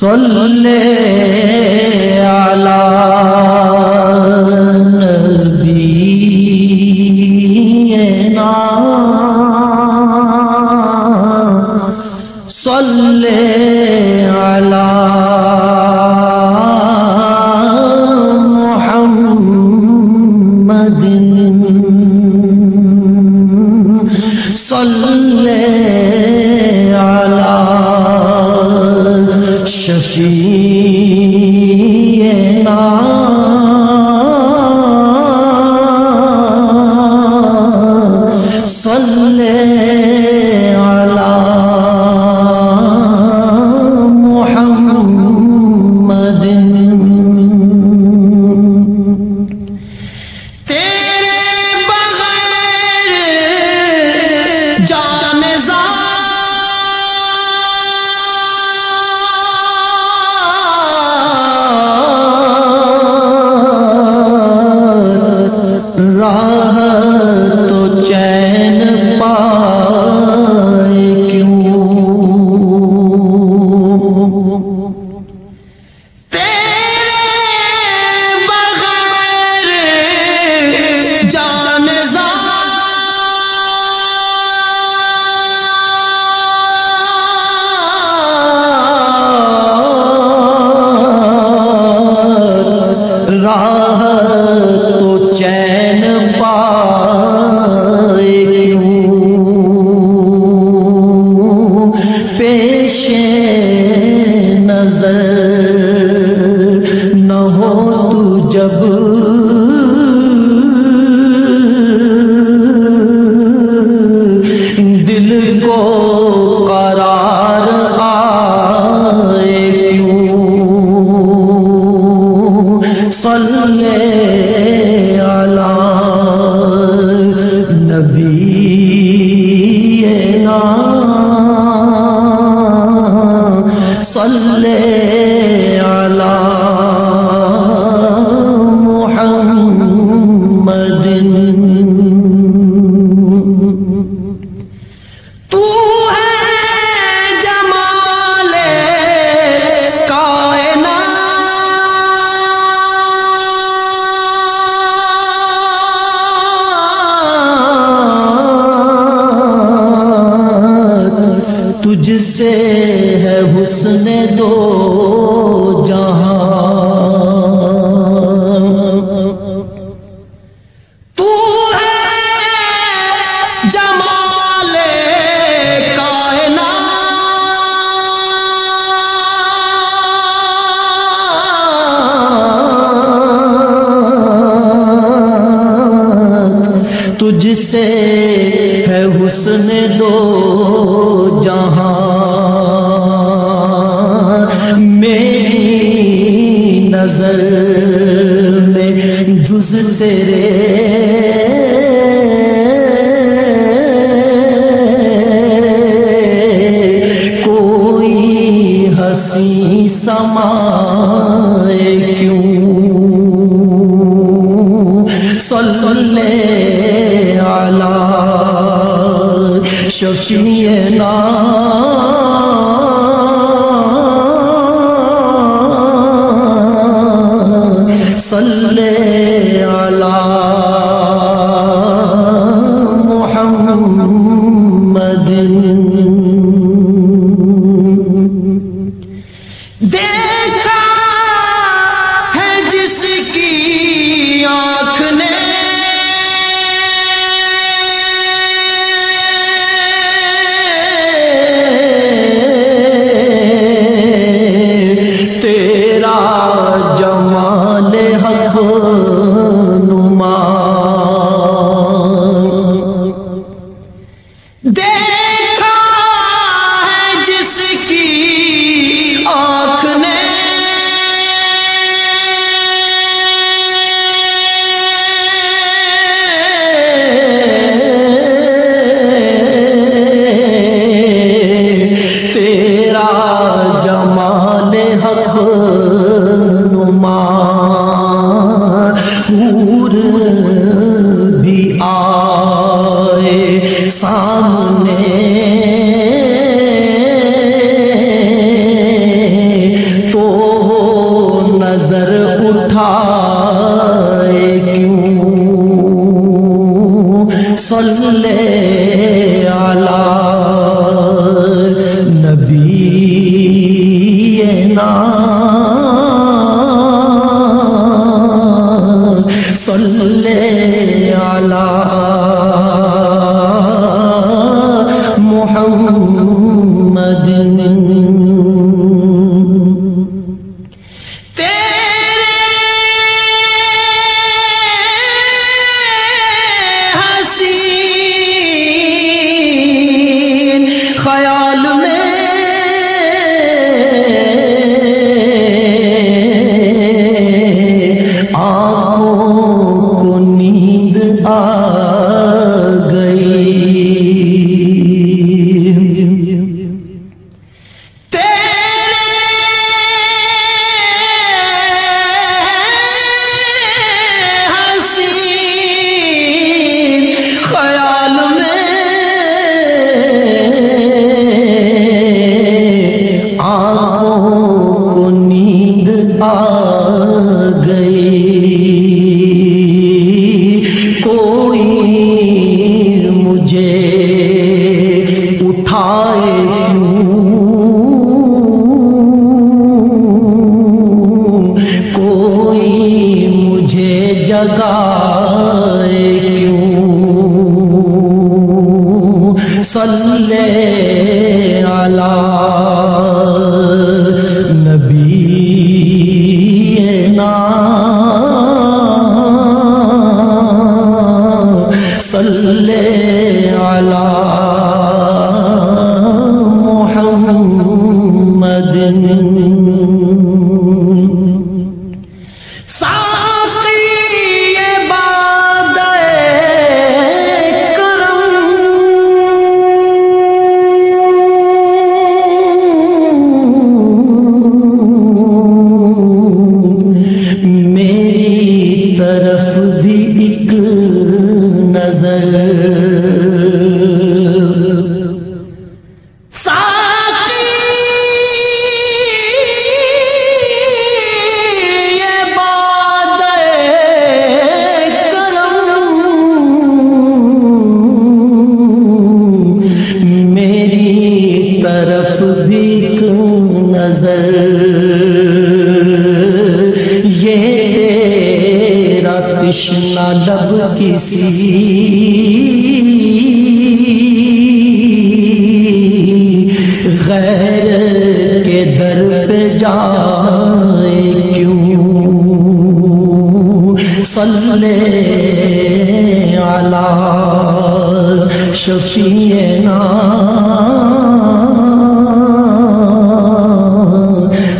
صلی علی نبینا صلی علی محمد صلی علی شفیعنا صلی علی محمد تیرے بغیر جان راہ تو چین پائے کیوں تیرے بغیر جان راہ تو چین پائے کیوں پیش نظر نہ ہو تو جب دل کو قرار آئے کیوں صلی علی نبینا صلی علی محمد تو ہے جمال کائنات تجھ سے ہے حسن دو جہاں تو ہے جمال کائنات تجھ سے ہے حسن دو جہاں میری نظر میں جز تیرے کوئی ہنسی سمائے کیوں صلی علی شفیعنا صلی علی محمد دیکھا ہے جس کی آنکھ نے تیرا جمال حق نما دیکھا ہے جس کی آنکھ نے تیرا جمال حق نما حور بھی آئے سامنے صلی علی محمد خیال میں آنکھوں کو نیند آ گئی حسین خیال میں آنکھوں کو نیند آ گئی کوئی مجھے اٹھائے کیوں کوئی مجھے جگائے کیوں صلی علی نبینا صلی علی محمد طرف بھی ایک نظر ساقی یہ بات کرم میری طرف بھی ایک نظر تشنا لب کسی غیر کے در پہ جائے کیوں صلی علی شفیعنا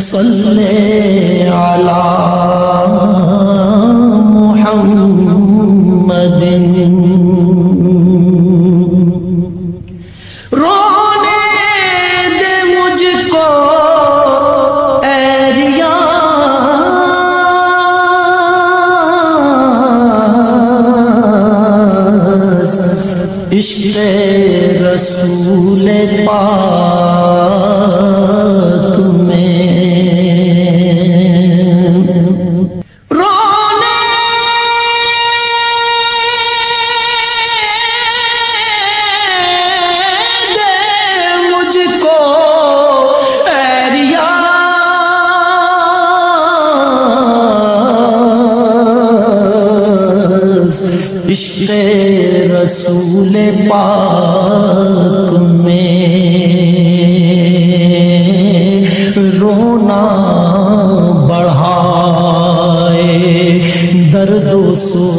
صلی علی محمد رونے دے مجھ کو اے ریاض عشق رسول پاک میں عشق رسول پاک میں رونا بڑھائے درد و سوز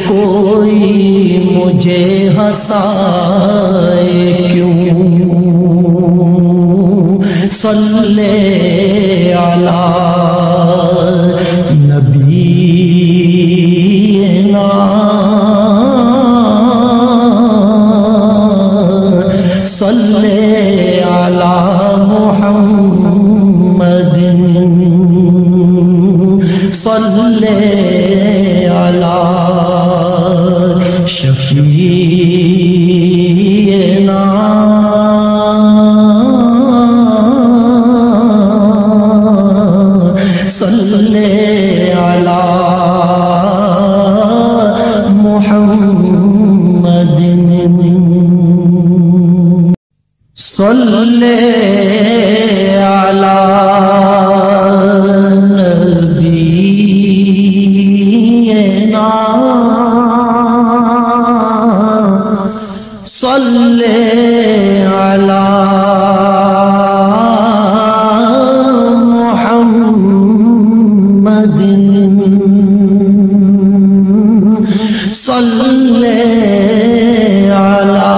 کوئی مجھے ہنسائے کیوں صلی علی نبینا صلی علی محمد صلی علی شفیعنا صلی علی محمد صلی علی نبینا صلی علی محمد صلی علی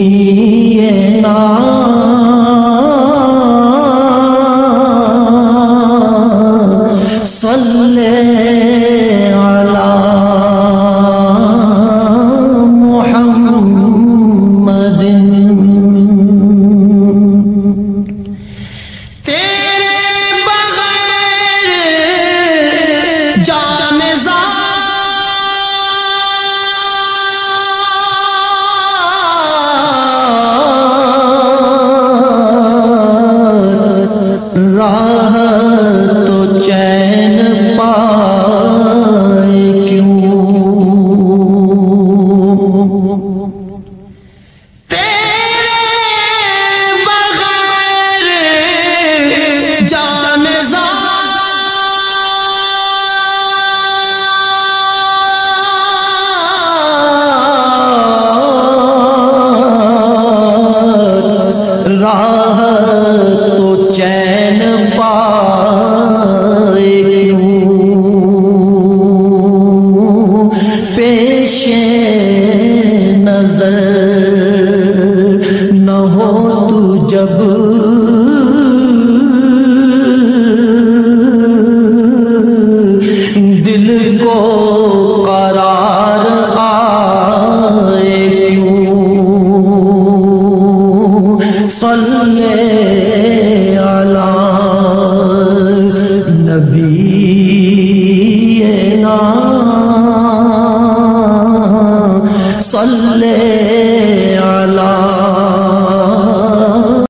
شفیعنا صلی علی محمد تیرے بغیر جان راہ تو چین پائے کیوں تیرے بغیر جان راہ تو چین پائے کیوں پیش نظر نہ ہو تو جب دل کو قرار آئے کیوں صلی علی نبینا صلی